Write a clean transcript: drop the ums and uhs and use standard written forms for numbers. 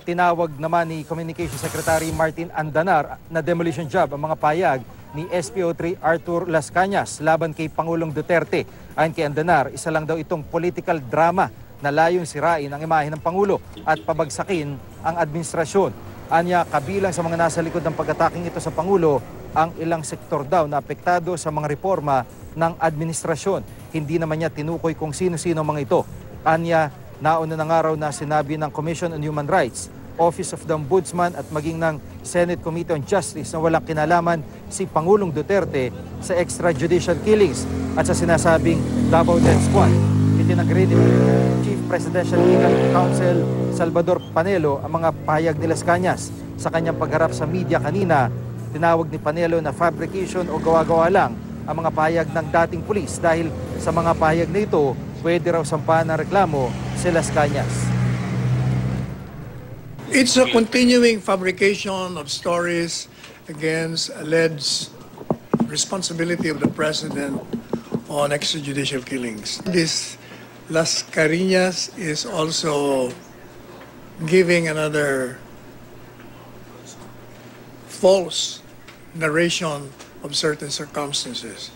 tinawag naman ni Communication Secretary Martin Andanar na demolition job ang mga payag ni SPO3 Arthur Las Cañas laban kay Pangulong Duterte. Ayon kay Andanar, isa lang daw itong political drama na layong sirain ang imahe ng Pangulo at pabagsakin ang administrasyon. Anya, kabilang sa mga nasa likod ng pag-ataking ito sa Pangulo ang ilang sektor daw na apektado sa mga reforma ng administrasyon. Hindi naman niya tinukoy kung sino-sino mga ito. Anya, nauna ng araw na sinabi ng Commission on Human Rights, Office of the Ombudsman at maging ng Senate Committee on Justice na walang kinalaman si Pangulong Duterte sa extrajudicial killings at sa sinasabing Davao Death Squad. Itinagri ni Chief Presidential Legal Counsel Salvador Panelo ang mga pahayag ni Las Cañas. Sa kanyang pagharap sa media kanina, tinawag ni Panelo na fabrication o gawa-gawa lang ang mga pahayag ng dating pulis dahil sa mga pahayag na ito, pwede raw sampahan ng reklamo si Las Cañas. It's a continuing fabrication of stories against alleged responsibility of the President on extrajudicial killings. This Las Cañas is also giving another false narration of certain circumstances.